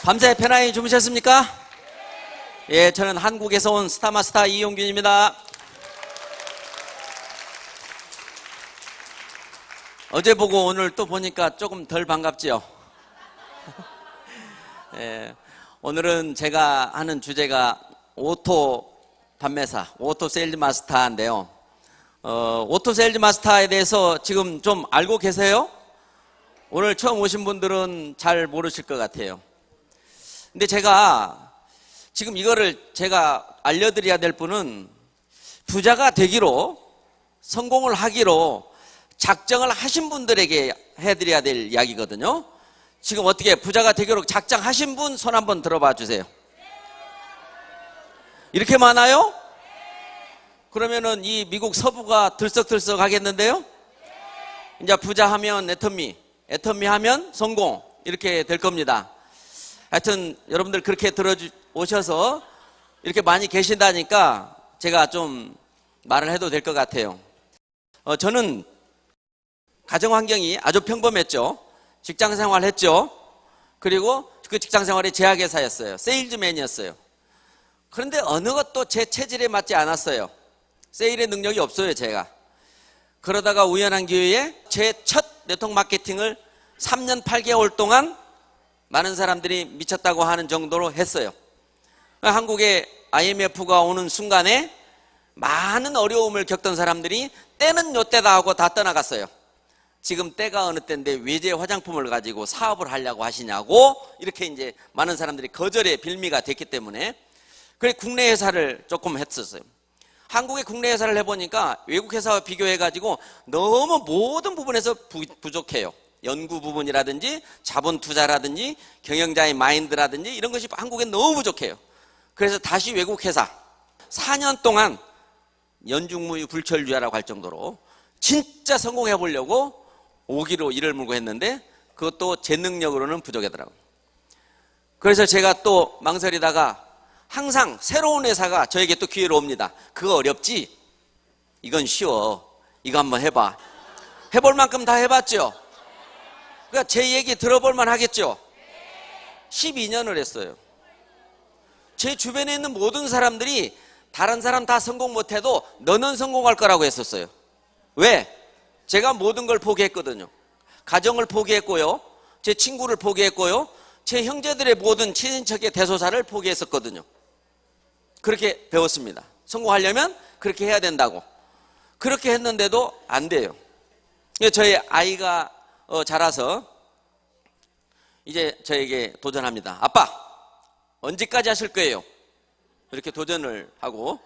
밤새 편안히 주무셨습니까? 예, 저는 한국에서 온 스타마스터 이용균입니다. 어제 보고 오늘 또 보니까 조금 덜 반갑지요? 예, 오늘은 제가 하는 주제가 오토 판매사, 오토 세일즈 마스터인데요. 오토 세일즈 마스터에 대해서 지금 좀 알고 계세요? 오늘 처음 오신 분들은 잘 모르실 것 같아요. 근데 제가 지금 이거를 제가 알려드려야 될 분은 부자가 되기로, 성공을 하기로 작정을 하신 분들에게 해드려야 될 이야기거든요. 지금 어떻게 부자가 되기로 작정하신 분 손 한번 들어봐 주세요. 이렇게 많아요? 그러면은 이 미국 서부가 들썩들썩 하겠는데요? 이제 부자 하면 애터미 하면 성공, 이렇게 될 겁니다. 하여튼 여러분들 그렇게 들어오셔서 이렇게 많이 계신다니까 제가 좀 말을 해도 될 것 같아요. 저는 가정 환경이 아주 평범했죠. 직장 생활 했죠. 그리고 그 직장 생활이 제약회사였어요. 세일즈맨이었어요. 그런데 어느 것도 제 체질에 맞지 않았어요. 세일의 능력이 없어요, 제가. 그러다가 우연한 기회에 제 첫 네트워크 마케팅을 3년 8개월 동안 많은 사람들이 미쳤다고 하는 정도로 했어요. 한국에 IMF가 오는 순간에 많은 어려움을 겪던 사람들이 때는 요때다 하고 다 떠나갔어요. 지금 때가 어느 때인데 외제 화장품을 가지고 사업을 하려고 하시냐고 이렇게 이제 많은 사람들이 거절의 빌미가 됐기 때문에 그래 국내 회사를 조금 했었어요. 한국의 국내 회사를 해보니까 외국 회사와 비교해가지고 너무 모든 부분에서 부족해요. 연구 부분이라든지 자본 투자라든지 경영자의 마인드라든지 이런 것이 한국엔 너무 부족해요. 그래서 다시 외국 회사 4년 동안 연중무휴 불철주야라고 할 정도로 진짜 성공해 보려고 오기로 이를 물고 했는데 그것도 제 능력으로는 부족하더라고요. 그래서 제가 또 망설이다가 항상 새로운 회사가 저에게 또 기회로 옵니다. 그거 어렵지? 이건 쉬워. 이거 한번 해봐. 해볼 만큼 다 해봤죠? 그러니까 제 얘기 들어볼 만 하겠죠? 12년을 했어요. 제 주변에 있는 모든 사람들이 다른 사람 다 성공 못해도 너는 성공할 거라고 했었어요. 왜? 제가 모든 걸 포기했거든요. 가정을 포기했고요. 제 친구를 포기했고요. 제 형제들의 모든 친인척의 대소사를 포기했었거든요. 그렇게 배웠습니다. 성공하려면 그렇게 해야 된다고. 그렇게 했는데도 안 돼요. 저희 아이가 자라서 이제 저에게 도전합니다. 아빠, 언제까지 하실 거예요? 이렇게 도전을 하고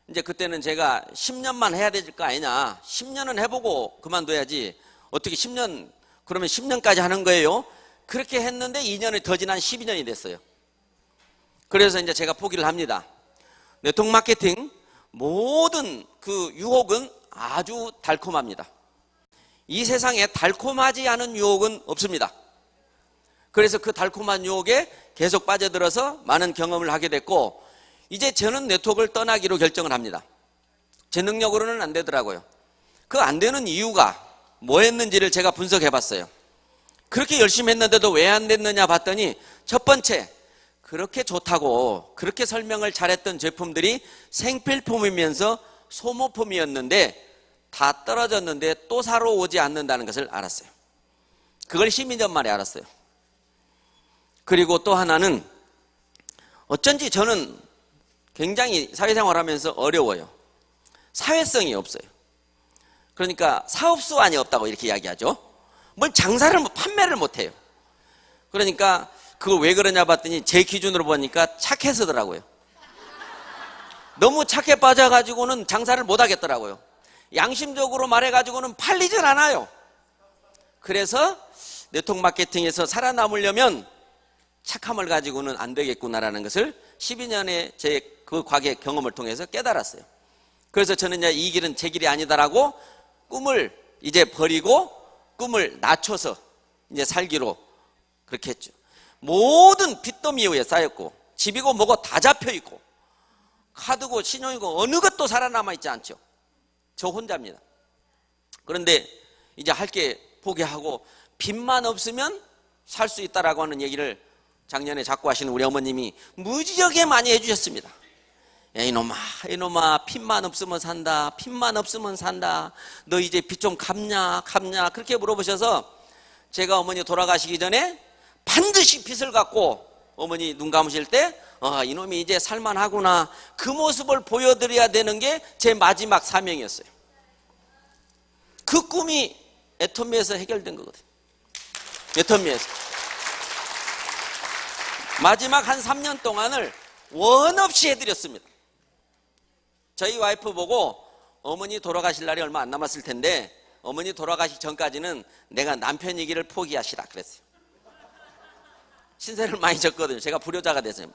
이제 그때는 제가 10년만 해야 될 거 아니냐. 10년은 해보고 그만둬야지. 어떻게 10년, 그러면 10년까지 하는 거예요? 그렇게 했는데 2년이 더 지난 12년이 됐어요. 그래서 이제 제가 포기를 합니다. 네트워크 마케팅 모든 그 유혹은 아주 달콤합니다. 이 세상에 달콤하지 않은 유혹은 없습니다. 그래서 그 달콤한 유혹에 계속 빠져들어서 많은 경험을 하게 됐고 이제 저는 네트워크를 떠나기로 결정을 합니다. 제 능력으로는 안 되더라고요. 그 안 되는 이유가 뭐 했는지를 제가 분석해 봤어요. 그렇게 열심히 했는데도 왜 안 됐느냐 봤더니 첫 번째, 그렇게 좋다고 그렇게 설명을 잘했던 제품들이 생필품이면서 소모품이었는데 다 떨어졌는데 또 사러 오지 않는다는 것을 알았어요. 그걸 12년 만에 알았어요. 그리고 또 하나는 어쩐지 저는 굉장히 사회생활하면서 어려워요. 사회성이 없어요. 그러니까 사업수완이 없다고 이렇게 이야기하죠. 뭘 장사를 판매를 못해요. 그러니까 그거 왜 그러냐 봤더니 제 기준으로 보니까 착해서더라고요. 너무 착해 빠져가지고는 장사를 못 하겠더라고요. 양심적으로 말해가지고는 팔리질 않아요. 그래서 네트워크 마케팅에서 살아남으려면 착함을 가지고는 안 되겠구나라는 것을 12년의 제 그 과거 경험을 통해서 깨달았어요. 그래서 저는 이제 이 길은 제 길이 아니다라고 꿈을 이제 버리고 꿈을 낮춰서 이제 살기로 그렇게 했죠. 모든 빚더미 위에 쌓였고 집이고 뭐고 다 잡혀있고 카드고 신용이고 어느 것도 살아남아 있지 않죠. 저 혼자입니다. 그런데 이제 할 게 포기하고 빚만 없으면 살 수 있다라고 하는 얘기를 작년에 작고하시는 우리 어머님이 무지하게 많이 해주셨습니다. 야, 이놈아 빚만 없으면 산다, 빚만 없으면 산다, 너 이제 빚 좀 갚냐 그렇게 물어보셔서 제가 어머니 돌아가시기 전에 반드시 빚을 갚고 어머니 눈 감으실 때 이놈이 이제 살만하구나, 그 모습을 보여드려야 되는 게 제 마지막 사명이었어요. 그 꿈이 애터미에서 해결된 거거든요. 애터미에서 마지막 한 3년 동안을 원 없이 해드렸습니다. 저희 와이프 보고 어머니 돌아가실 날이 얼마 안 남았을 텐데 어머니 돌아가시기 전까지는 내가 남편이기를 포기하시라 그랬어요. 신세를 많이 졌거든요. 제가 불효자가 됐어요.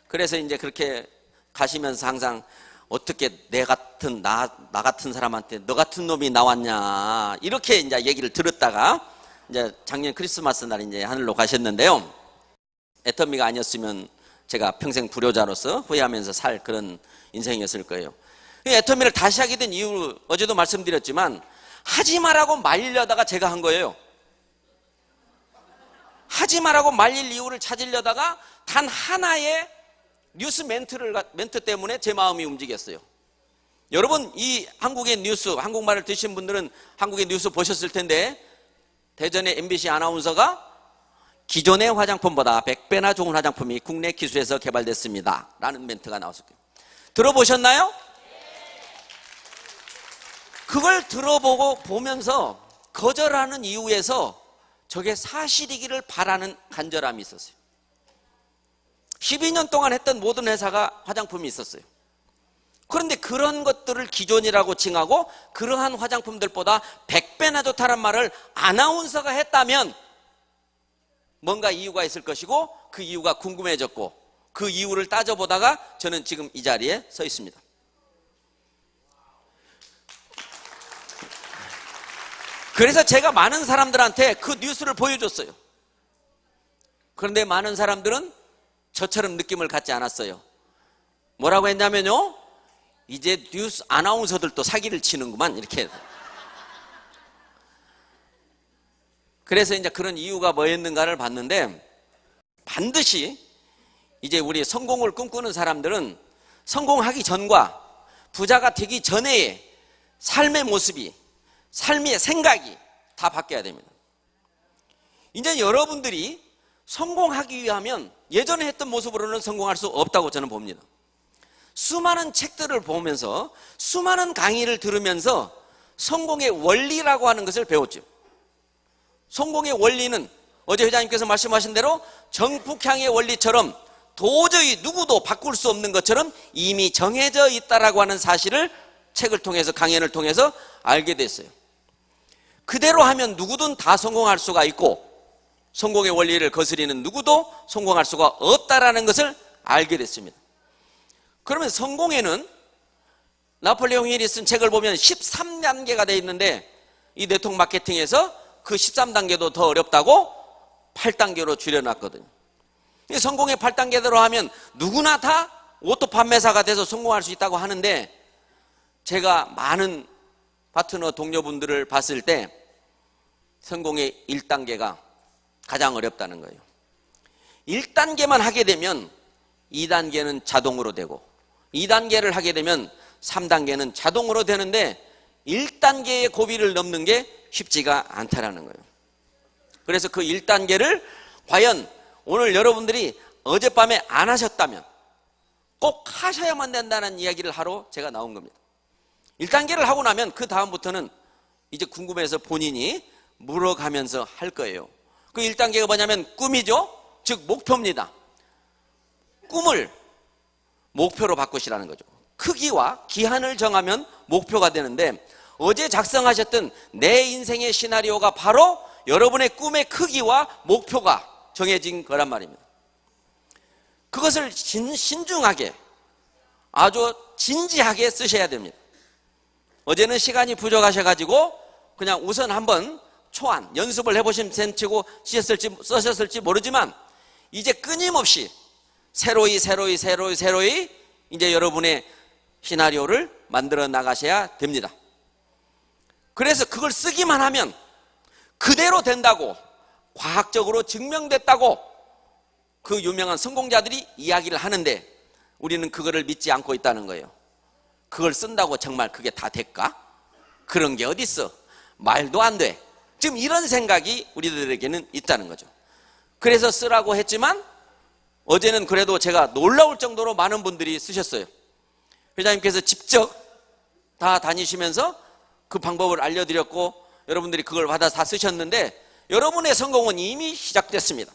그래서 이제 그렇게 가시면서 항상 어떻게 나 같은 사람한테 너 같은 놈이 나왔냐 이렇게 이제 얘기를 들었다가 이제 작년 크리스마스 날 이제 하늘로 가셨는데요. 애터미가 아니었으면 제가 평생 불효자로서 후회하면서 살 그런 인생이었을 거예요. 애터미를 다시 하게 된 이유 어제도 말씀드렸지만 하지 말라고 말리려다가 제가 한 거예요. 하지 말라고 말릴 이유를 찾으려다가 단 하나의 뉴스 멘트 때문에 제 마음이 움직였어요. 여러분 이 한국의 뉴스, 한국말을 드신 분들은 한국의 뉴스 보셨을 텐데 대전의 MBC 아나운서가 기존의 화장품보다 100배나 좋은 화장품이 국내 기술에서 개발됐습니다 라는 멘트가 나왔을 거예요. 들어보셨나요? 그걸 들어보고 보면서 거절하는 이유에서 저게 사실이기를 바라는 간절함이 있었어요. 12년 동안 했던 모든 회사가 화장품이 있었어요. 그런데 그런 것들을 기존이라고 칭하고 그러한 화장품들보다 100배나 좋다는 말을 아나운서가 했다면 뭔가 이유가 있을 것이고 그 이유가 궁금해졌고 그 이유를 따져보다가 저는 지금 이 자리에 서 있습니다. 그래서 제가 많은 사람들한테 그 뉴스를 보여줬어요. 그런데 많은 사람들은 저처럼 느낌을 갖지 않았어요. 뭐라고 했냐면요, 이제 뉴스 아나운서들도 사기를 치는구만 이렇게. 그래서 이제 그런 이유가 뭐였는가를 봤는데 반드시 이제 우리 성공을 꿈꾸는 사람들은 성공하기 전과 부자가 되기 전의 삶의 모습이, 삶의 생각이 다 바뀌어야 됩니다. 이제 여러분들이 성공하기 위하면 예전에 했던 모습으로는 성공할 수 없다고 저는 봅니다. 수많은 책들을 보면서 수많은 강의를 들으면서 성공의 원리라고 하는 것을 배웠죠. 성공의 원리는 어제 회장님께서 말씀하신 대로 정북향의 원리처럼 도저히 누구도 바꿀 수 없는 것처럼 이미 정해져 있다라고 하는 사실을 책을 통해서, 강연을 통해서 알게 됐어요. 그대로 하면 누구든 다 성공할 수가 있고 성공의 원리를 거스리는 누구도 성공할 수가 없다라는 것을 알게 됐습니다. 그러면 성공에는 나폴레옹 힐이 쓴 책을 보면 13단계가 되어 있는데 이 네트워크 마케팅에서 그 13단계도 더 어렵다고 8단계로 줄여놨거든요. 성공의 8단계대로 하면 누구나 다 오토 판매사가 돼서 성공할 수 있다고 하는데 제가 많은 파트너 동료분들을 봤을 때 성공의 1단계가 가장 어렵다는 거예요. 1단계만 하게 되면 2단계는 자동으로 되고 2단계를 하게 되면 3단계는 자동으로 되는데 1단계의 고비를 넘는 게 쉽지가 않다라는 거예요. 그래서 그 1단계를 과연 오늘 여러분들이 어젯밤에 안 하셨다면 꼭 하셔야만 된다는 이야기를 하러 제가 나온 겁니다. 1단계를 하고 나면 그 다음부터는 이제 궁금해서 본인이 물어가면서 할 거예요. 그 1단계가 뭐냐면 꿈이죠. 즉 목표입니다. 꿈을 목표로 바꾸시라는 거죠. 크기와 기한을 정하면 목표가 되는데 어제 작성하셨던 내 인생의 시나리오가 바로 여러분의 꿈의 크기와 목표가 정해진 거란 말입니다. 그것을 신중하게 아주 진지하게 쓰셔야 됩니다. 어제는 시간이 부족하셔가지고 그냥 우선 한번 초안 연습을 해보신 셈치고 쓰셨을지 모르지만 이제 끊임없이 새로이 이제 여러분의 시나리오를 만들어 나가셔야 됩니다. 그래서 그걸 쓰기만 하면 그대로 된다고, 과학적으로 증명됐다고 그 유명한 성공자들이 이야기를 하는데 우리는 그거를 믿지 않고 있다는 거예요. 그걸 쓴다고 정말 그게 다 될까? 그런 게 어딨어? 말도 안 돼. 지금 이런 생각이 우리들에게는 있다는 거죠. 그래서 쓰라고 했지만 어제는 그래도 제가 놀라울 정도로 많은 분들이 쓰셨어요. 회장님께서 직접 다 다니시면서 그 방법을 알려드렸고 여러분들이 그걸 받아서 다 쓰셨는데 여러분의 성공은 이미 시작됐습니다.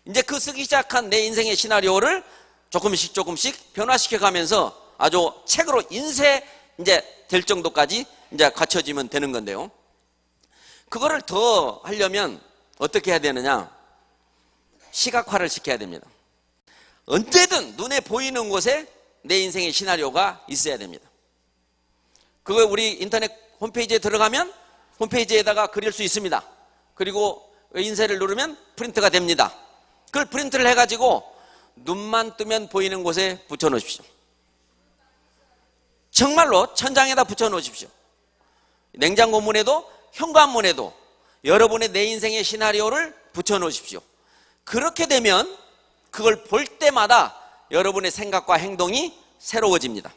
이제 그 쓰기 시작한 내 인생의 시나리오를 조금씩 변화시켜 가면서 아주 책으로 인쇄 이제 될 정도까지 이제 갖춰지면 되는 건데요. 그거를 더 하려면 어떻게 해야 되느냐? 시각화를 시켜야 됩니다. 언제든 눈에 보이는 곳에 내 인생의 시나리오가 있어야 됩니다. 그거 우리 인터넷 홈페이지에 들어가면 홈페이지에다가 그릴 수 있습니다. 그리고 인쇄를 누르면 프린트가 됩니다. 그걸 프린트를 해가지고 눈만 뜨면 보이는 곳에 붙여 놓으십시오. 정말로 천장에다 붙여 놓으십시오. 냉장고 문에도 현관문에도 여러분의 내 인생의 시나리오를 붙여 놓으십시오. 그렇게 되면 그걸 볼 때마다 여러분의 생각과 행동이 새로워집니다.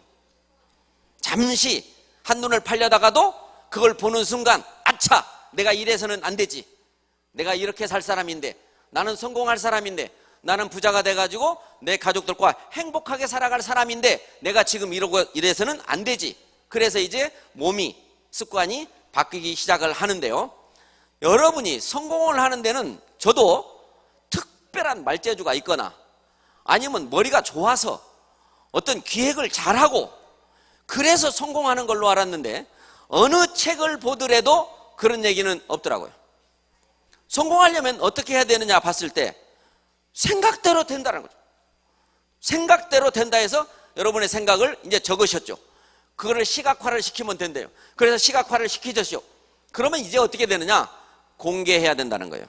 잠시 한눈을 팔려다가도 그걸 보는 순간 아차! 내가 이래서는 안 되지. 내가 이렇게 살 사람인데, 나는 성공할 사람인데, 나는 부자가 돼가지고 내 가족들과 행복하게 살아갈 사람인데 내가 지금 이래서는 안 되지. 그래서 이제 몸이, 습관이 바뀌기 시작을 하는데요. 여러분이 성공을 하는 데는 저도 특별한 말재주가 있거나 아니면 머리가 좋아서 어떤 기획을 잘하고 그래서 성공하는 걸로 알았는데 어느 책을 보더라도 그런 얘기는 없더라고요. 성공하려면 어떻게 해야 되느냐 봤을 때 생각대로 된다는 거죠. 생각대로 된다 해서 여러분의 생각을 이제 적으셨죠. 그거를 시각화를 시키면 된대요. 그래서 시각화를 시키셨죠. 그러면 이제 어떻게 되느냐? 공개해야 된다는 거예요.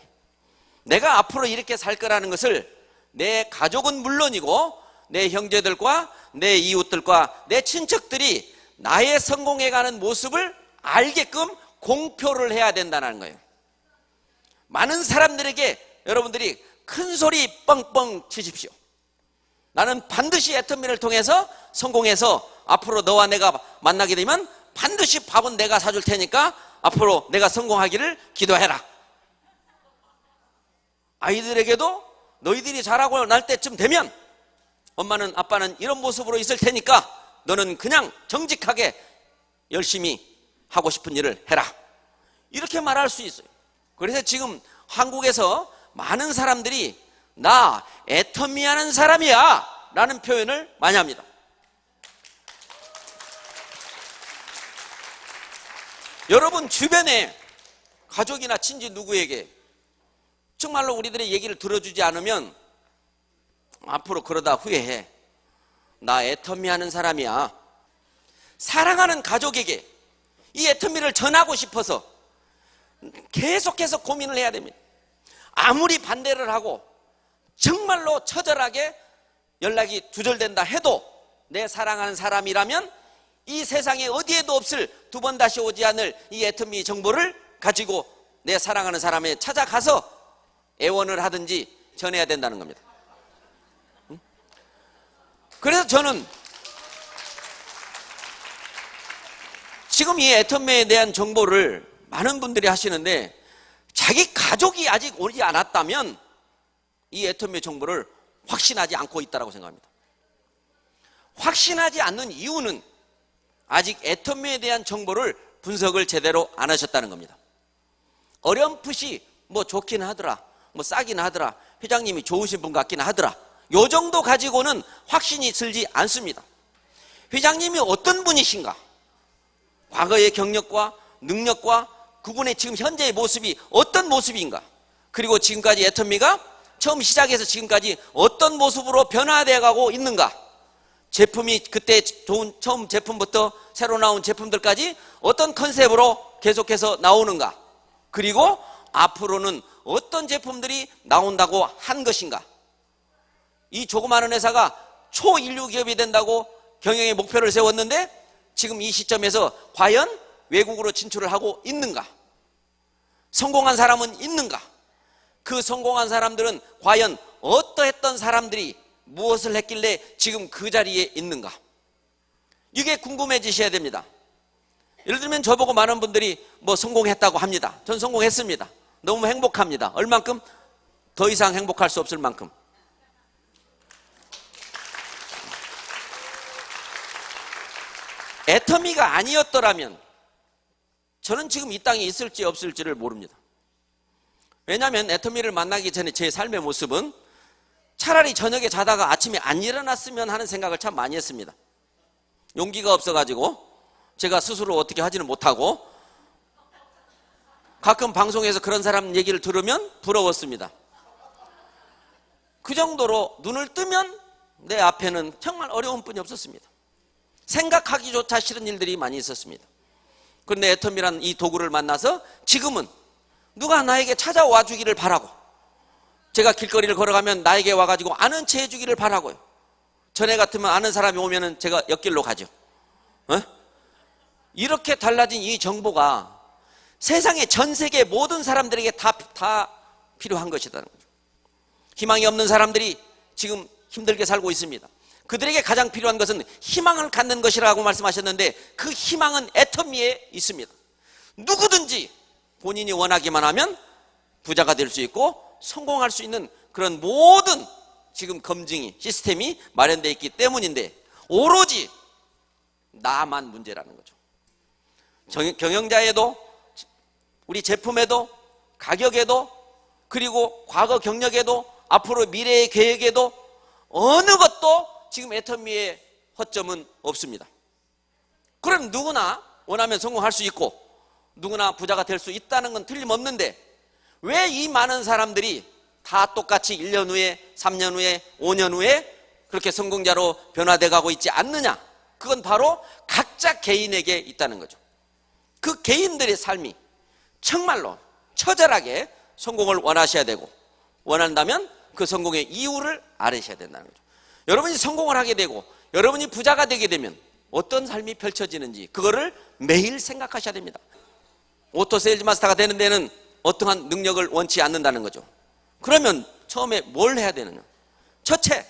내가 앞으로 이렇게 살 거라는 것을 내 가족은 물론이고 내 형제들과 내 이웃들과 내 친척들이 나의 성공해가는 모습을 알게끔 공표를 해야 된다는 거예요. 많은 사람들에게 여러분들이 큰 소리 뻥뻥 치십시오. 나는 반드시 애터미를 통해서 성공해서 앞으로 너와 내가 만나게 되면 반드시 밥은 내가 사줄 테니까 앞으로 내가 성공하기를 기도해라. 아이들에게도 너희들이 자라고 날 때쯤 되면 엄마는 아빠는 이런 모습으로 있을 테니까 너는 그냥 정직하게 열심히 하고 싶은 일을 해라. 이렇게 말할 수 있어요. 그래서 지금 한국에서 많은 사람들이 나 애터미하는 사람이야 라는 표현을 많이 합니다. 여러분 주변에 가족이나 친지 누구에게 정말로 우리들의 얘기를 들어주지 않으면 앞으로 그러다 후회해. 나 애터미하는 사람이야. 사랑하는 가족에게 이 애터미를 전하고 싶어서 계속해서 고민을 해야 됩니다. 아무리 반대를 하고 정말로 처절하게 연락이 두절된다 해도 내 사랑하는 사람이라면 이 세상에 어디에도 없을 두 번 다시 오지 않을 이 애터미 정보를 가지고 내 사랑하는 사람에 찾아가서 애원을 하든지 전해야 된다는 겁니다. 그래서 저는 지금 이 애터미에 대한 정보를 많은 분들이 하시는데 자기 가족이 아직 오지 않았다면 이 애터미 정보를 확신하지 않고 있다고 생각합니다. 확신하지 않는 이유는 아직 애터미에 대한 정보를 분석을 제대로 안 하셨다는 겁니다. 어렴풋이 뭐 좋긴 하더라, 뭐 싸긴 하더라, 회장님이 좋으신 분 같긴 하더라, 요 정도 가지고는 확신이 들지 않습니다. 회장님이 어떤 분이신가, 과거의 경력과 능력과 그분의 지금 현재의 모습이 어떤 모습인가, 그리고 지금까지 애터미가 처음 시작해서 지금까지 어떤 모습으로 변화되어 가고 있는가, 제품이 그때 좋은 처음 제품부터 새로 나온 제품들까지 어떤 컨셉으로 계속해서 나오는가, 그리고 앞으로는 어떤 제품들이 나온다고 한 것인가. 이 조그마한 회사가 초인류 기업이 된다고 경영의 목표를 세웠는데 지금 이 시점에서 과연 외국으로 진출을 하고 있는가? 성공한 사람은 있는가? 그 성공한 사람들은 과연 어떠했던 사람들이 무엇을 했길래 지금 그 자리에 있는가? 이게 궁금해지셔야 됩니다. 예를 들면 저보고 많은 분들이 뭐 성공했다고 합니다. 전 성공했습니다. 너무 행복합니다. 얼만큼? 더 이상 행복할 수 없을 만큼. 애터미가 아니었더라면 저는 지금 이 땅에 있을지 없을지를 모릅니다. 왜냐하면 애터미를 만나기 전에 제 삶의 모습은 차라리 저녁에 자다가 아침에 안 일어났으면 하는 생각을 참 많이 했습니다. 용기가 없어가지고 제가 스스로 어떻게 하지는 못하고 가끔 방송에서 그런 사람 얘기를 들으면 부러웠습니다. 그 정도로 눈을 뜨면 내 앞에는 정말 어려운 뿐이 없었습니다. 생각하기조차 싫은 일들이 많이 있었습니다. 그런데 애터미란 이 도구를 만나서 지금은 누가 나에게 찾아와 주기를 바라고, 제가 길거리를 걸어가면 나에게 와가지고 아는 체 해주기를 바라고요. 전에 같으면 아는 사람이 오면은 제가 옆길로 가죠. 이렇게 달라진 이 정보가 세상의 전 세계 모든 사람들에게 다 필요한 것이라는 거죠. 희망이 없는 사람들이 지금 힘들게 살고 있습니다. 그들에게 가장 필요한 것은 희망을 갖는 것이라고 말씀하셨는데, 그 희망은 애터미에 있습니다. 누구든지 본인이 원하기만 하면 부자가 될 수 있고 성공할 수 있는 그런 모든 지금 검증이, 시스템이 마련되어 있기 때문인데, 오로지 나만 문제라는 거죠. 경영자에도, 우리 제품에도, 가격에도, 그리고 과거 경력에도, 앞으로 미래의 계획에도 어느 것도 지금 애터미의 허점은 없습니다. 그럼 누구나 원하면 성공할 수 있고 누구나 부자가 될 수 있다는 건 틀림없는데, 왜 이 많은 사람들이 다 똑같이 1년 후에, 3년 후에, 5년 후에 그렇게 성공자로 변화돼 가고 있지 않느냐? 그건 바로 각자 개인에게 있다는 거죠. 그 개인들의 삶이 정말로 처절하게 성공을 원하셔야 되고, 원한다면 그 성공의 이유를 알으셔야 된다는 거죠. 여러분이 성공을 하게 되고 여러분이 부자가 되게 되면 어떤 삶이 펼쳐지는지 그거를 매일 생각하셔야 됩니다. 오토 세일즈 마스터가 되는 데는 어떠한 능력을 원치 않는다는 거죠. 그러면 처음에 뭘 해야 되느냐? 첫째,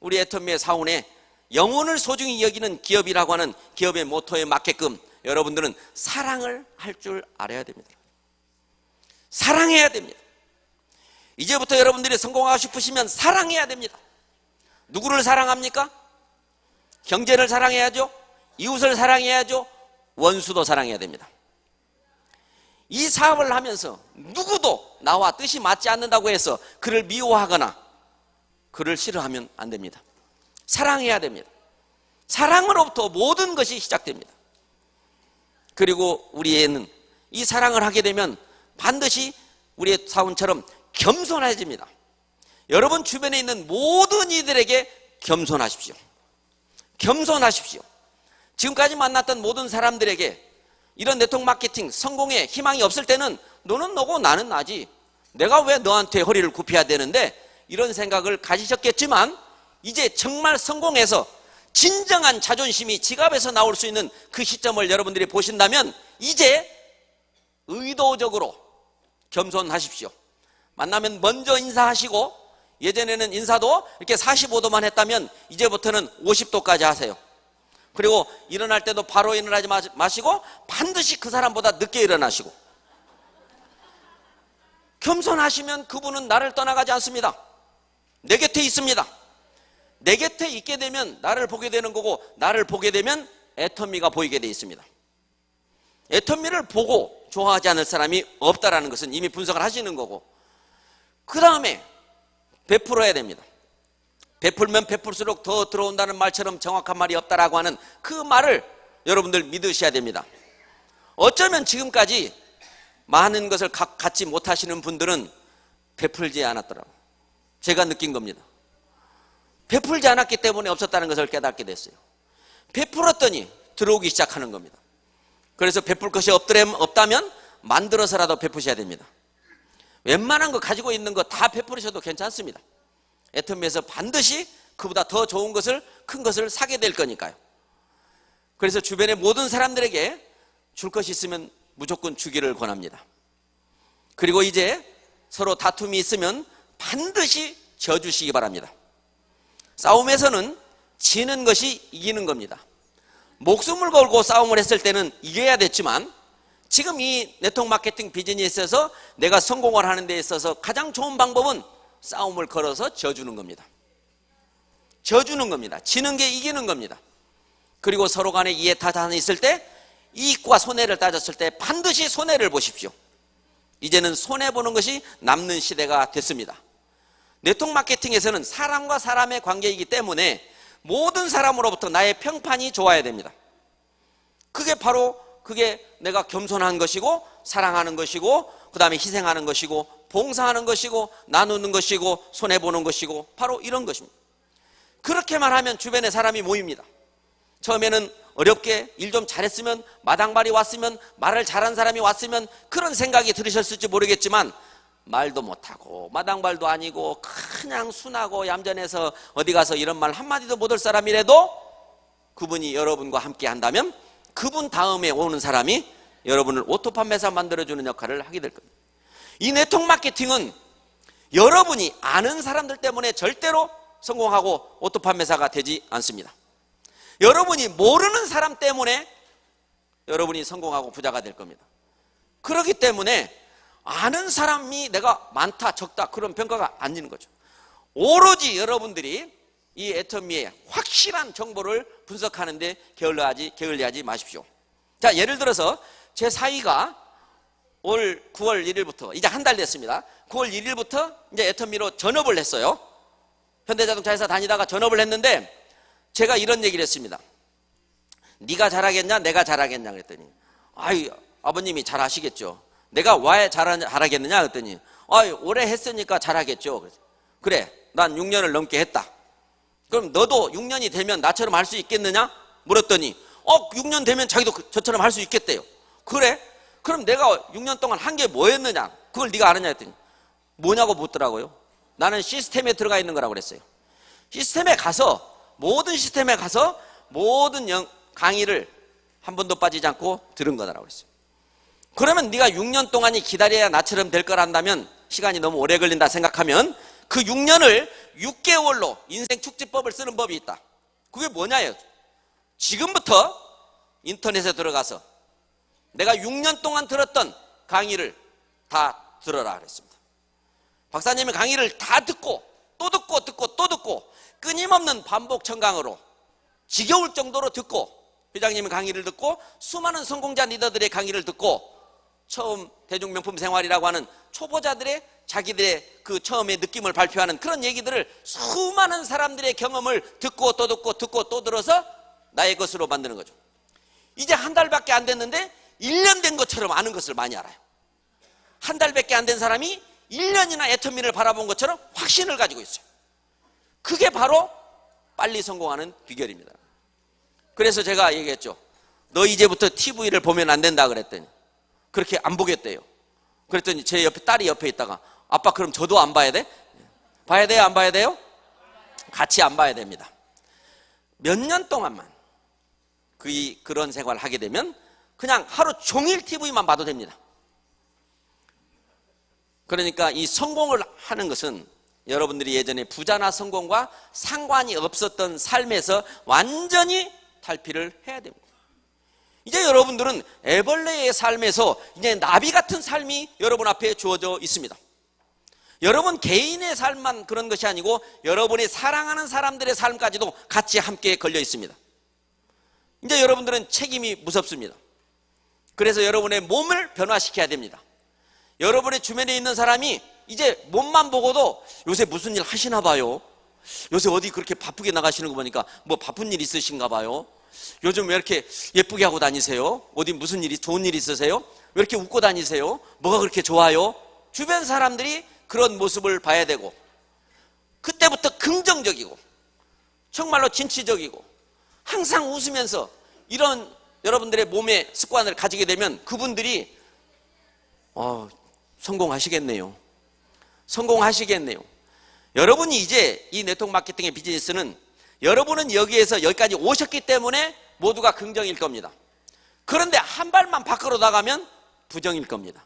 우리 애터미의 사원에 영혼을 소중히 여기는 기업이라고 하는 기업의 모토에 맞게끔 여러분들은 사랑을 할 줄 알아야 됩니다. 사랑해야 됩니다. 이제부터 여러분들이 성공하고 싶으시면 사랑해야 됩니다. 누구를 사랑합니까? 경제를 사랑해야죠. 이웃을 사랑해야죠. 원수도 사랑해야 됩니다. 이 사업을 하면서 누구도 나와 뜻이 맞지 않는다고 해서 그를 미워하거나 그를 싫어하면 안 됩니다. 사랑해야 됩니다. 사랑으로부터 모든 것이 시작됩니다. 그리고 우리는 이 사랑을 하게 되면 반드시 우리의 사원처럼 겸손해집니다. 여러분 주변에 있는 모든 이들에게 겸손하십시오. 겸손하십시오. 지금까지 만났던 모든 사람들에게 이런 네트워크 마케팅 성공에 희망이 없을 때는 너는 너고 나는 나지, 내가 왜 너한테 허리를 굽혀야 되는데, 이런 생각을 가지셨겠지만, 이제 정말 성공해서 진정한 자존심이 지갑에서 나올 수 있는 그 시점을 여러분들이 보신다면 이제 의도적으로 겸손하십시오. 만나면 먼저 인사하시고, 예전에는 인사도 이렇게 45도만 했다면 이제부터는 50도까지 하세요. 그리고 일어날 때도 바로 일어나지 마시고 반드시 그 사람보다 늦게 일어나시고, 겸손하시면 그분은 나를 떠나가지 않습니다. 내 곁에 있습니다. 내 곁에 있게 되면 나를 보게 되는 거고, 나를 보게 되면 애터미가 보이게 돼 있습니다. 애터미를 보고 좋아하지 않을 사람이 없다라는 것은 이미 분석을 하시는 거고, 그 다음에 베풀어야 됩니다. 베풀면 베풀수록 더 들어온다는 말처럼 정확한 말이 없다라고 하는 그 말을 여러분들 믿으셔야 됩니다. 어쩌면 지금까지 많은 것을 갖지 못하시는 분들은 베풀지 않았더라고요. 제가 느낀 겁니다. 베풀지 않았기 때문에 없었다는 것을 깨닫게 됐어요. 베풀었더니 들어오기 시작하는 겁니다. 그래서 베풀 것이 없다면 만들어서라도 베푸셔야 됩니다. 웬만한 거 가지고 있는 거 다 베풀으셔도 괜찮습니다. 애터미에서 반드시 그보다 더 좋은 것을, 큰 것을 사게 될 거니까요. 그래서 주변의 모든 사람들에게 줄 것이 있으면 무조건 주기를 권합니다. 그리고 이제 서로 다툼이 있으면 반드시 져주시기 바랍니다. 싸움에서는 지는 것이 이기는 겁니다. 목숨을 걸고 싸움을 했을 때는 이겨야 됐지만 지금 이 네트워크 마케팅 비즈니스에서 내가 성공을 하는 데 있어서 가장 좋은 방법은 싸움을 걸어서 져주는 겁니다. 져주는 겁니다. 지는 게 이기는 겁니다. 그리고 서로 간에 이해 타산이 있을 때 이익과 손해를 따졌을 때 반드시 손해를 보십시오. 이제는 손해보는 것이 남는 시대가 됐습니다. 네트워크 마케팅에서는 사람과 사람의 관계이기 때문에 모든 사람으로부터 나의 평판이 좋아야 됩니다. 그게 바로 내가 겸손한 것이고 사랑하는 것이고 그 다음에 희생하는 것이고 봉사하는 것이고 나누는 것이고 손해보는 것이고 바로 이런 것입니다. 그렇게만 하면 주변에 사람이 모입니다. 처음에는 어렵게 일 좀 잘했으면 마당발이 왔으면 말을 잘한 사람이 왔으면 그런 생각이 들으셨을지 모르겠지만 말도 못하고 마당발도 아니고 그냥 순하고 얌전해서 어디 가서 이런 말 한마디도 못할 사람이라도 그분이 여러분과 함께 한다면 그분 다음에 오는 사람이 여러분을 오토 판매사 만들어주는 역할을 하게 될 겁니다. 이 네트워크 마케팅은 여러분이 아는 사람들 때문에 절대로 성공하고 오토 판매사가 되지 않습니다. 여러분이 모르는 사람 때문에 여러분이 성공하고 부자가 될 겁니다. 그렇기 때문에 아는 사람이 내가 많다 적다 그런 평가가 아니는 거죠. 오로지 여러분들이 이 애터미의 확실한 정보를 분석하는데 게을리하지 마십시오. 자, 예를 들어서 제 사위가 올 9월 1일부터 이제 한 달 됐습니다. 9월 1일부터 이제 애터미로 전업을 했어요. 현대자동차에서 다니다가 전업을 했는데 제가 이런 얘기를 했습니다. 네가 잘하겠냐 내가 잘하겠냐 그랬더니 아이 아버님이 잘하시겠죠. 내가 왜 잘하겠느냐 그랬더니 오래 했으니까 잘하겠죠. 그래 난 6년을 넘게 했다. 그럼 너도 6년이 되면 나처럼 할 수 있겠느냐 물었더니 6년 되면 자기도 저처럼 할 수 있겠대요. 그래? 그럼 내가 6년 동안 한 게 뭐였느냐 그걸 네가 아느냐 했더니 뭐냐고 묻더라고요. 나는 시스템에 들어가 있는 거라고 그랬어요. 모든 시스템에 가서 모든 강의를 한 번도 빠지지 않고 들은 거라고 그랬어요. 그러면 네가 6년 동안이 기다려야 나처럼 될 거란다면 시간이 너무 오래 걸린다 생각하면 그 6년을 6개월로 인생 축지법을 쓰는 법이 있다. 그게 뭐냐요? 지금부터 인터넷에 들어가서 내가 6년 동안 들었던 강의를 다 들어라 그랬습니다. 박사님의 강의를 다 듣고 또 듣고 또 듣고 끊임없는 반복 청강으로 지겨울 정도로 듣고 회장님의 강의를 듣고 수많은 성공자 리더들의 강의를 듣고 처음 대중명품 생활이라고 하는 초보자들의 자기들의 그 처음의 느낌을 발표하는 그런 얘기들을 수많은 사람들의 경험을 듣고 또 듣고 또 들어서 나의 것으로 만드는 거죠. 이제 한 달밖에 안 됐는데 1년 된 것처럼 아는 것을 많이 알아요. 한 달밖에 안 된 사람이 1년이나 애터미를 바라본 것처럼 확신을 가지고 있어요. 그게 바로 빨리 성공하는 비결입니다. 그래서 제가 얘기했죠. 너 이제부터 TV를 보면 안 된다 그랬더니 그렇게 안 보겠대요. 그랬더니 제 옆에 딸이 옆에 있다가 아빠 그럼 저도 안 봐야 돼? 봐야 돼요? 안 봐야 돼요? 같이 안 봐야 됩니다. 몇 년 동안만 그런 생활을 하게 되면 그냥 하루 종일 TV만 봐도 됩니다. 그러니까 이 성공을 하는 것은 여러분들이 예전에 부자나 성공과 상관이 없었던 삶에서 완전히 탈피를 해야 됩니다. 이제 여러분들은 애벌레의 삶에서 이제 나비 같은 삶이 여러분 앞에 주어져 있습니다. 여러분 개인의 삶만 그런 것이 아니고 여러분이 사랑하는 사람들의 삶까지도 같이 함께 걸려 있습니다. 이제 여러분들은 책임이 무섭습니다. 그래서 여러분의 몸을 변화시켜야 됩니다. 여러분의 주변에 있는 사람이 이제 몸만 보고도 요새 무슨 일 하시나 봐요. 요새 어디 그렇게 바쁘게 나가시는 거 보니까 뭐 바쁜 일 있으신가 봐요. 요즘 왜 이렇게 예쁘게 하고 다니세요? 어디 무슨 일이 좋은 일 있으세요? 왜 이렇게 웃고 다니세요? 뭐가 그렇게 좋아요? 주변 사람들이 그런 모습을 봐야 되고 그때부터 긍정적이고 정말로 진취적이고 항상 웃으면서 이런 여러분들의 몸의 습관을 가지게 되면 그분들이 성공하시겠네요. 여러분이 이제 이 네트워크 마케팅의 비즈니스는 여러분은 여기에서 여기까지 오셨기 때문에 모두가 긍정일 겁니다. 그런데 한 발만 밖으로 나가면 부정일 겁니다.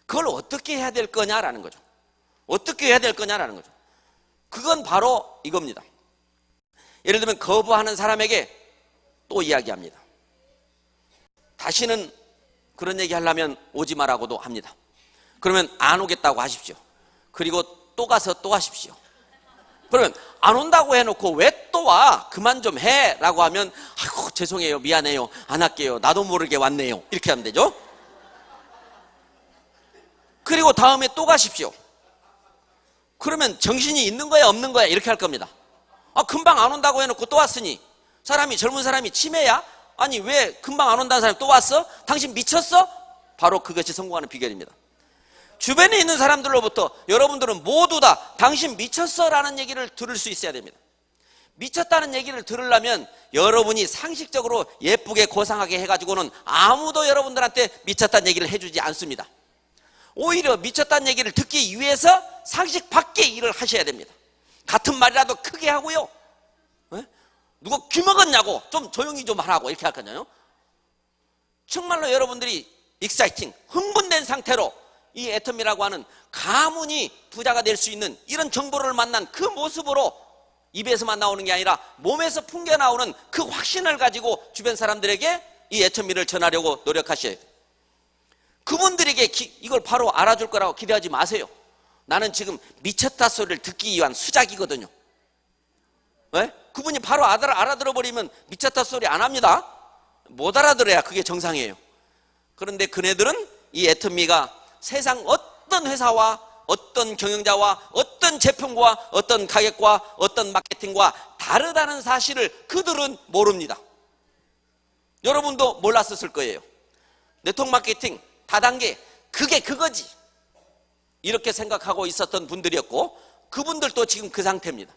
그걸 어떻게 해야 될 거냐라는 거죠. 그건 바로 이겁니다. 예를 들면 거부하는 사람에게 또 이야기합니다. 다시는 그런 얘기 하려면 오지 마라고도 합니다. 그러면 안 오겠다고 하십시오. 그리고 또 가서 또 하십시오. 그러면 안 온다고 해놓고 왜 또 와? 그만 좀 해 라고 하면 아이고 죄송해요, 미안해요, 안 할게요, 나도 모르게 왔네요, 이렇게 하면 되죠. 그리고 다음에 또 가십시오. 그러면 정신이 있는 거야 없는 거야 이렇게 할 겁니다. 금방 안 온다고 해놓고 또 왔으니 젊은 사람이 치매야? 아니 왜 금방 안 온다는 사람이 또 왔어? 당신 미쳤어? 바로 그것이 성공하는 비결입니다. 주변에 있는 사람들로부터 여러분들은 모두 다 당신 미쳤어 라는 얘기를 들을 수 있어야 됩니다. 미쳤다는 얘기를 들으려면 여러분이 상식적으로 예쁘게 고상하게 해가지고는 아무도 여러분들한테 미쳤다는 얘기를 해주지 않습니다. 오히려 미쳤다는 얘기를 듣기 위해서 상식 밖의 일을 하셔야 됩니다. 같은 말이라도 크게 하고요, 누가 귀 먹었냐고 좀 조용히 좀 하라고 이렇게 할 거잖아요. 정말로 여러분들이 익사이팅, 흥분된 상태로 이 애터미라고 하는 가문이 부자가 될 수 있는 이런 정보를 만난 그 모습으로 입에서만 나오는 게 아니라 몸에서 풍겨나오는 그 확신을 가지고 주변 사람들에게 이 애터미를 전하려고 노력하셔야 돼요. 그분들에게 이걸 바로 알아줄 거라고 기대하지 마세요. 나는 지금 미쳤다 소리를 듣기 위한 수작이거든요. 왜? 그분이 바로 알아들어버리면 미쳤다 소리 안 합니다. 못 알아들어야 그게 정상이에요. 그런데 그네들은 이 애터미가 세상 어떤 회사와 어떤 경영자와 어떤 제품과 어떤 가격과 어떤 마케팅과 다르다는 사실을 그들은 모릅니다. 여러분도 몰랐었을 거예요. 네트워크 마케팅 다단계 그게 그거지 이렇게 생각하고 있었던 분들이었고, 그분들도 지금 그 상태입니다.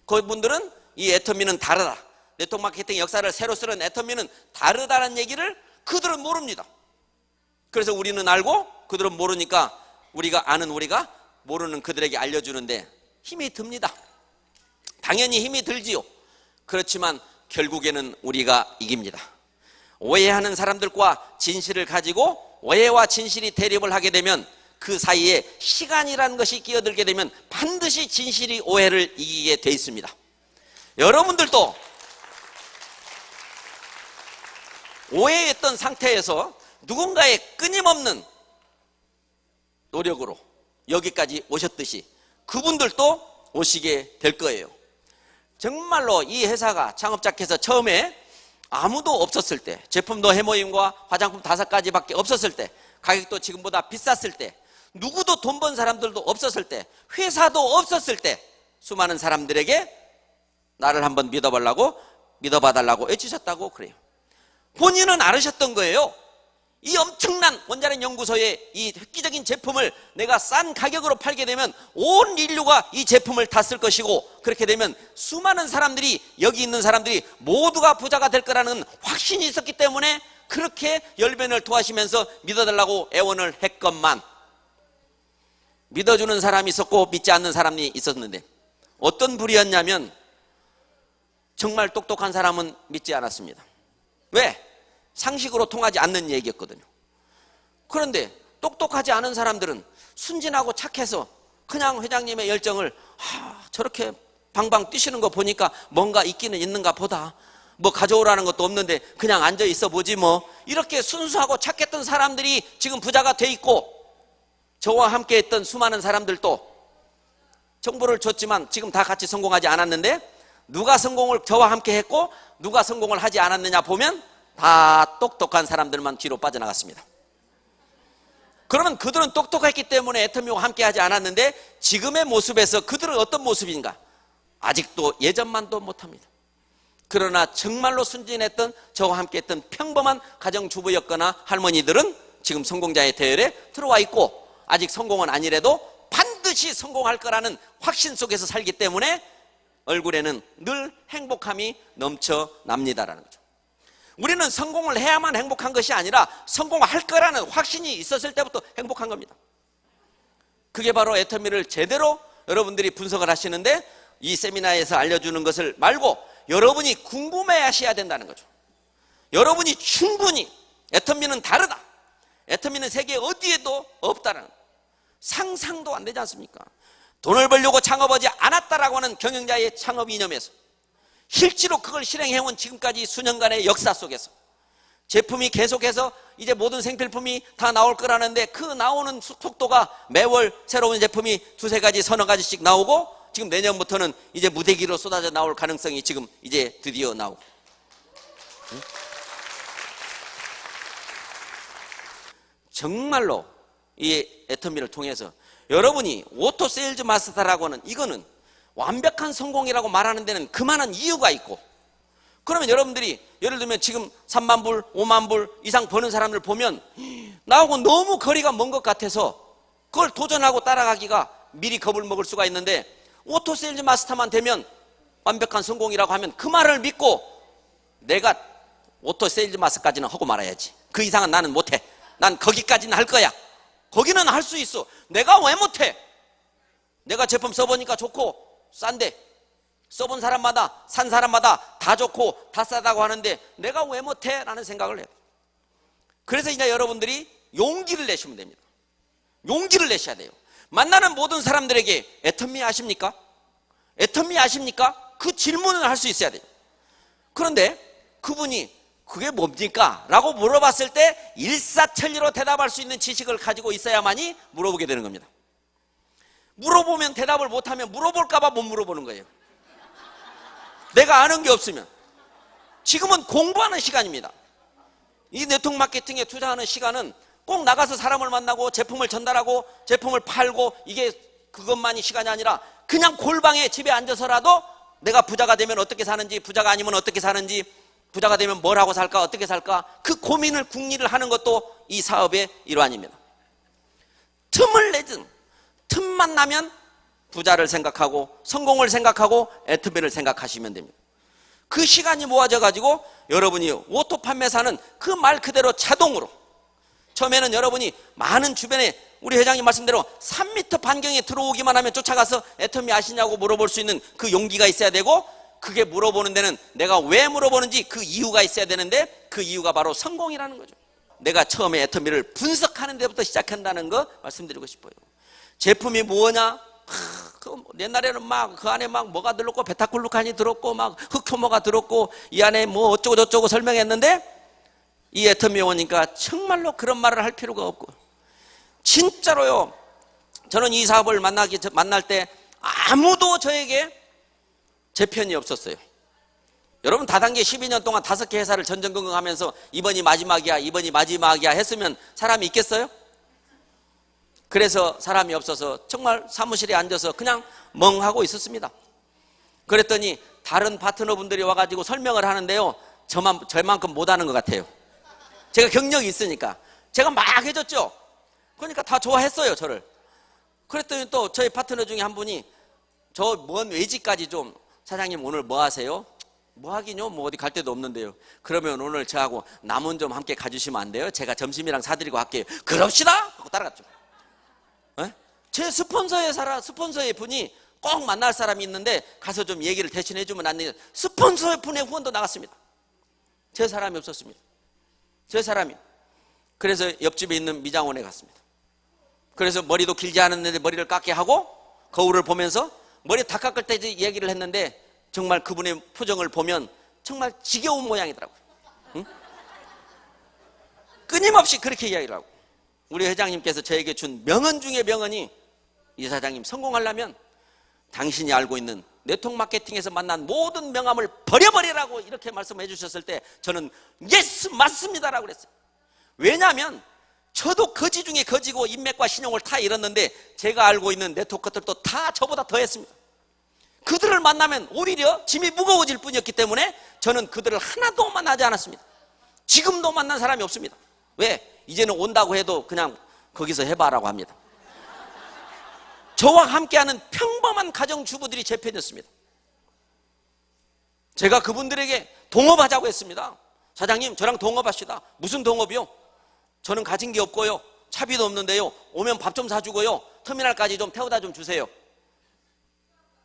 그분들은 이 애터미는 다르다, 네트워크 마케팅 역사를 새로 쓰는 애터미는 다르다는 얘기를 그들은 모릅니다. 그래서 우리는 알고 그들은 모르니까 우리가 아는 우리가 모르는 그들에게 알려주는데 힘이 듭니다. 당연히 힘이 들지요. 그렇지만 결국에는 우리가 이깁니다. 오해하는 사람들과 진실을 가지고 오해와 진실이 대립을 하게 되면 그 사이에 시간이라는 것이 끼어들게 되면 반드시 진실이 오해를 이기게 돼 있습니다. 여러분들도 오해했던 상태에서 누군가의 끊임없는 노력으로 여기까지 오셨듯이 그분들도 오시게 될 거예요. 정말로 이 회사가 창업자께서 처음에 아무도 없었을 때, 제품도 해모임과 화장품 5가지밖에 없었을 때, 가격도 지금보다 비쌌을 때, 누구도 돈 번 사람들도 없었을 때, 회사도 없었을 때 수많은 사람들에게 나를 한번 믿어봐달라고 외치셨다고 그래요. 본인은 알으셨던 거예요. 이 엄청난 원자력 연구소의 이 획기적인 제품을 내가 싼 가격으로 팔게 되면 온 인류가 이 제품을 다 쓸 것이고, 그렇게 되면 수많은 사람들이, 여기 있는 사람들이 모두가 부자가 될 거라는 확신이 있었기 때문에 그렇게 열변을 토하시면서 믿어달라고 애원을 했건만, 믿어주는 사람이 있었고 믿지 않는 사람이 있었는데 어떤 부류였냐면 정말 똑똑한 사람은 믿지 않았습니다. 왜? 상식으로 통하지 않는 얘기였거든요. 그런데 똑똑하지 않은 사람들은 순진하고 착해서 그냥 회장님의 열정을 저렇게 방방 뛰시는 거 보니까 뭔가 있기는 있는가 보다, 뭐 가져오라는 것도 없는데 그냥 앉아 있어 보지 뭐, 이렇게 순수하고 착했던 사람들이 지금 부자가 돼 있고, 저와 함께 했던 수많은 사람들도 정보를 줬지만 지금 다 같이 성공하지 않았는데, 누가 성공을 저와 함께 했고 누가 성공을 하지 않았느냐 보면 다 똑똑한 사람들만 뒤로 빠져나갔습니다. 그러면 그들은 똑똑했기 때문에 애터미와 함께 하지 않았는데 지금의 모습에서 그들은 어떤 모습인가? 아직도 예전만도 못합니다. 그러나 정말로 순진했던 저와 함께 했던 평범한 가정주부였거나 할머니들은 지금 성공자의 대열에 들어와 있고, 아직 성공은 아니래도 반드시 성공할 거라는 확신 속에서 살기 때문에 얼굴에는 늘 행복함이 넘쳐납니다라는 거죠. 우리는 성공을 해야만 행복한 것이 아니라 성공할 거라는 확신이 있었을 때부터 행복한 겁니다. 그게 바로 애터미를 제대로 여러분들이 분석을 하시는데, 이 세미나에서 알려주는 것을 말고 여러분이 궁금해 하셔야 된다는 거죠. 여러분이 충분히 애터미는 다르다, 애터미는 세계 어디에도 없다는, 상상도 안 되지 않습니까? 돈을 벌려고 창업하지 않았다라고 하는 경영자의 창업 이념에서 실제로 그걸 실행해온 지금까지 수년간의 역사 속에서 제품이 계속해서 이제 모든 생필품이 다 나올 거라는데 그 나오는 속도가 매월 새로운 제품이 두세 가지 서너 가지씩 나오고 지금 내년부터는 이제 무대기로 쏟아져 나올 가능성이 지금 이제 드디어 나오고. 정말로 이 애터미를 통해서 여러분이 오토 세일즈 마스터라고 하는 이거는 완벽한 성공이라고 말하는 데는 그만한 이유가 있고, 그러면 여러분들이 예를 들면 지금 3만 불, 5만 불 이상 버는 사람들 보면 나하고 너무 거리가 먼 것 같아서 그걸 도전하고 따라가기가 미리 겁을 먹을 수가 있는데, 오토 세일즈 마스터만 되면 완벽한 성공이라고 하면 그 말을 믿고 내가 오토 세일즈 마스터까지는 하고 말아야지. 그 이상은 나는 못해. 난 거기까지는 할 거야. 거기는 할 수 있어. 내가 왜 못해? 내가 제품 써보니까 좋고 싼데 써본 사람마다 산 사람마다 다 좋고 다 싸다고 하는데 내가 왜 못해? 라는 생각을 해요. 그래서 이제 여러분들이 용기를 내시면 됩니다. 용기를 내셔야 돼요. 만나는 모든 사람들에게 애터미 아십니까? 애터미 아십니까? 그 질문을 할 수 있어야 돼요. 그런데 그분이 그게 뭡니까? 라고 물어봤을 때 일사천리로 대답할 수 있는 지식을 가지고 있어야만이 물어보게 되는 겁니다. 물어보면 대답을 못하면 물어볼까 봐 못 물어보는 거예요. 내가 아는 게 없으면. 지금은 공부하는 시간입니다. 이 네트워크 마케팅에 투자하는 시간은 꼭 나가서 사람을 만나고 제품을 전달하고 제품을 팔고 이게 그것만이 시간이 아니라 그냥 골방에 집에 앉아서라도 내가 부자가 되면 어떻게 사는지, 부자가 아니면 어떻게 사는지, 부자가 되면 뭘 하고 살까, 어떻게 살까, 그 고민을 궁리를 하는 것도 이 사업의 일환입니다. 틈을 내든 틈만 나면 부자를 생각하고 성공을 생각하고 애터미를 생각하시면 됩니다. 그 시간이 모아져 가지고 여러분이 오토 판매사는 그 말 그대로 자동으로, 처음에는 여러분이 많은 주변에 우리 회장님 말씀대로 3m 반경에 들어오기만 하면 쫓아가서 애터미 아시냐고 물어볼 수 있는 그 용기가 있어야 되고, 그게 물어보는 데는 내가 왜 물어보는지 그 이유가 있어야 되는데 그 이유가 바로 성공이라는 거죠. 내가 처음에 애터미를 분석하는 데부터 시작한다는 거 말씀드리고 싶어요. 제품이 뭐냐? 옛날에는 막 그 안에 막 뭐가 들었고 베타글루칸이 들었고 막 흑효모가 들었고 이 안에 뭐 어쩌고 저쩌고 설명했는데, 이 애터미 오니까 정말로 그런 말을 할 필요가 없고, 진짜로요, 저는 이 사업을 만날 때 아무도 저에게 제 편이 없었어요. 여러분 다단계 12년 동안 5개 회사를 전전긍긍하면서 이번이 마지막이야, 이번이 마지막이야 했으면 사람이 있겠어요? 그래서 사람이 없어서 정말 사무실에 앉아서 그냥 멍하고 있었습니다. 그랬더니 다른 파트너분들이 와가지고 설명을 하는데요, 저만큼 못하는 것 같아요. 제가 경력이 있으니까 제가 막 해줬죠. 그러니까 다 좋아했어요, 저를. 그랬더니 또 저희 파트너 중에 한 분이 저 먼 외지까지 좀, 사장님 오늘 뭐 하세요? 뭐 하긴요, 뭐 어디 갈 데도 없는데요. 그러면 오늘 저하고 남은 좀 함께 가주시면 안 돼요? 제가 점심이랑 사드리고 할게요. 그럽시다! 하고 따라갔죠. 에? 제 스폰서의 분이 꼭 만날 사람이 있는데 가서 좀 얘기를 대신해 주면 안 돼요. 스폰서의 분의 후원도 나갔습니다. 제 사람이 없었습니다. 제 사람이. 그래서 옆집에 있는 미장원에 갔습니다. 그래서 머리도 길지 않았는데 머리를 깎게 하고 거울을 보면서 머리 다 깎을 때 얘기를 했는데, 정말 그분의 표정을 보면 정말 지겨운 모양이더라고요. 응? 끊임없이 그렇게 이야기를 하고, 우리 회장님께서 저에게 준 명언 중에 명언이, 이 사장님 성공하려면 당신이 알고 있는 네트워크 마케팅에서 만난 모든 명함을 버려버리라고 이렇게 말씀해 주셨을 때 저는 예스 맞습니다라고 그랬어요. 왜냐하면 저도 거지 중에 거지고 인맥과 신용을 다 잃었는데 제가 알고 있는 네트워크들도 다 저보다 더 했습니다. 그들을 만나면 오히려 짐이 무거워질 뿐이었기 때문에 저는 그들을 하나도 만나지 않았습니다. 지금도 만난 사람이 없습니다. 왜? 이제는 온다고 해도 그냥 거기서 해봐라고 합니다. 저와 함께하는 평범한 가정주부들이 제 편이었습니다. 제가 그분들에게 동업하자고 했습니다. 사장님 저랑 동업합시다. 무슨 동업이요? 저는 가진 게 없고요, 차비도 없는데요, 오면 밥 좀 사주고요, 터미널까지 좀 태워다 좀 주세요.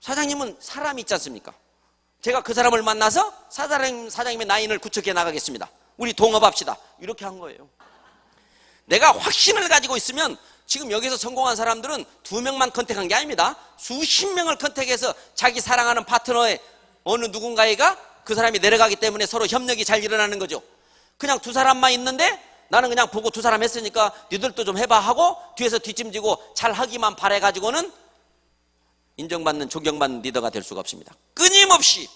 사장님은 사람이 있지 않습니까? 제가 그 사람을 만나서 사장님의 라인을 구축해 나가겠습니다. 우리 동업합시다. 이렇게 한 거예요. 내가 확신을 가지고 있으면 지금 여기서 성공한 사람들은 2명만 컨택한 게 아닙니다. 수십 명을 컨택해서 자기 사랑하는 파트너의 어느 누군가가 그 사람이 내려가기 때문에 서로 협력이 잘 일어나는 거죠. 그냥 두 사람만 있는데 나는 그냥 보고 두 사람 했으니까 니들도 좀 해봐 하고 뒤에서 뒷짐지고 잘 하기만 바래가지고는 인정받는, 존경받는 리더가 될 수가 없습니다. 끊임없이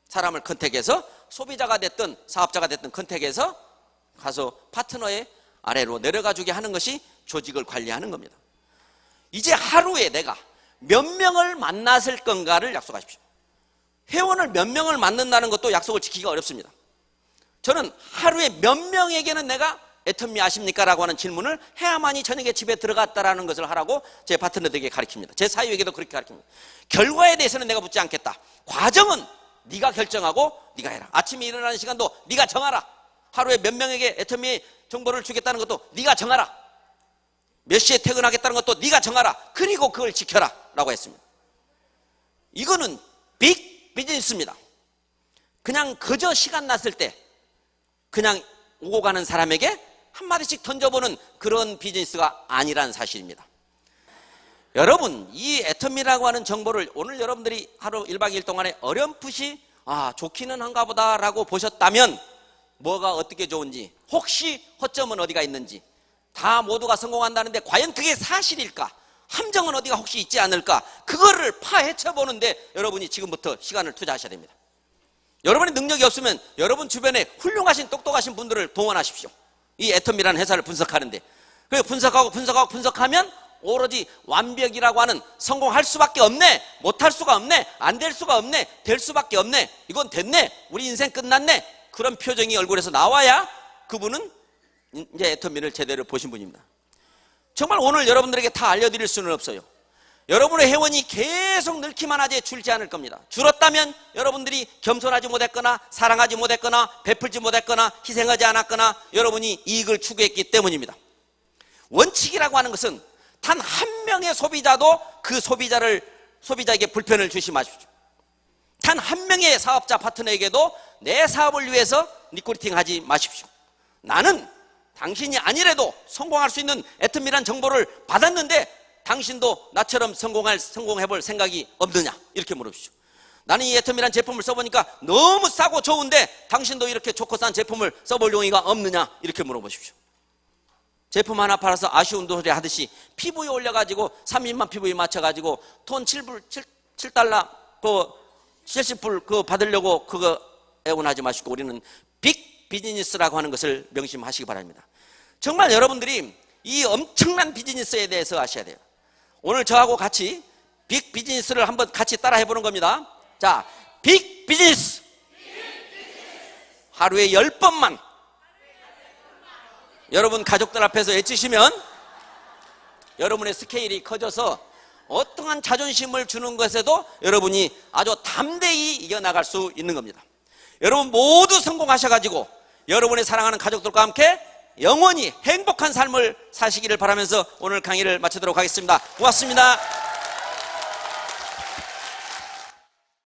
사람을 컨택해서 소비자가 됐든 사업자가 됐든 컨택해서 가서 파트너의 아래로 내려가주게 하는 것이 조직을 관리하는 겁니다. 이제 하루에 내가 몇 명을 만났을 건가를 약속하십시오. 회원을 몇 명을 만난다는 것도 약속을 지키기가 어렵습니다. 저는 하루에 몇 명에게는 내가 애터미 아십니까? 라고 하는 질문을 해야만이 저녁에 집에 들어갔다라는 것을 하라고 제 파트너들에게 가르칩니다. 제 사위에게도 그렇게 가르칩니다. 결과에 대해서는 내가 묻지 않겠다. 과정은 네가 결정하고 네가 해라. 아침에 일어나는 시간도 네가 정하라. 하루에 몇 명에게 애터미 정보를 주겠다는 것도 네가 정하라. 몇 시에 퇴근하겠다는 것도 네가 정하라. 그리고 그걸 지켜라 라고 했습니다. 이거는 빅 비즈니스입니다. 그냥 그저 시간 났을 때 그냥 오고 가는 사람에게 한마디씩 던져보는 그런 비즈니스가 아니란 사실입니다. 여러분, 이 애터미라고 하는 정보를 오늘 여러분들이 하루 1박 2일 동안에 어렴풋이 좋기는 한가 보다 라고 보셨다면 뭐가 어떻게 좋은지, 혹시 허점은 어디가 있는지, 다 모두가 성공한다는데 과연 그게 사실일까? 함정은 어디가 혹시 있지 않을까? 그거를 파헤쳐 보는데 여러분이 지금부터 시간을 투자하셔야 됩니다. 여러분의 능력이 없으면 여러분 주변에 훌륭하신 똑똑하신 분들을 동원하십시오. 이 애터미라는 회사를 분석하는데, 그래서 분석하면 오로지 완벽이라고 하는 성공할 수밖에 없네, 못할 수가 없네, 안 될 수가 없네, 될 수밖에 없네, 이건 됐네, 우리 인생 끝났네, 그런 표정이 얼굴에서 나와야 그분은 이제 애터미를 제대로 보신 분입니다. 정말 오늘 여러분들에게 다 알려드릴 수는 없어요. 여러분의 회원이 계속 늘기만 하지 줄지 않을 겁니다. 줄었다면 여러분들이 겸손하지 못했거나 사랑하지 못했거나 베풀지 못했거나 희생하지 않았거나 여러분이 이익을 추구했기 때문입니다. 원칙이라고 하는 것은 단 한 명의 소비자도 그 소비자에게 불편을 주시 마십시오. 단 한 명의 사업자 파트너에게도 내 사업을 위해서 리크루팅 하지 마십시오. 나는 당신이 아니래도 성공할 수 있는 애터미란 정보를 받았는데 당신도 나처럼 성공해볼 생각이 없느냐? 이렇게 물어보십시오. 나는 이 애터미란 제품을 써보니까 너무 싸고 좋은데 당신도 이렇게 좋고 싼 제품을 써볼 용의가 없느냐? 이렇게 물어보십시오. 제품 하나 팔아서 아쉬운 소리 하듯이 피부에 올려가지고 30만 피부에 맞춰가지고 돈 7달러 그 70불 그거 받으려고 그거 애원하지 마시고 우리는 빅 비즈니스라고 하는 것을 명심하시기 바랍니다. 정말 여러분들이 이 엄청난 비즈니스에 대해서 아셔야 돼요. 오늘 저하고 같이 빅 비즈니스를 한번 같이 따라 해보는 겁니다. 자, 빅 비즈니스. 하루에 10번만 여러분 가족들 앞에서 외치시면 여러분의 스케일이 커져서 어떠한 자존심을 주는 것에도 여러분이 아주 담대히 이겨나갈 수 있는 겁니다. 여러분 모두 성공하셔가지고 여러분의 사랑하는 가족들과 함께 영원히 행복한 삶을 사시기를 바라면서 오늘 강의를 마치도록 하겠습니다. 고맙습니다.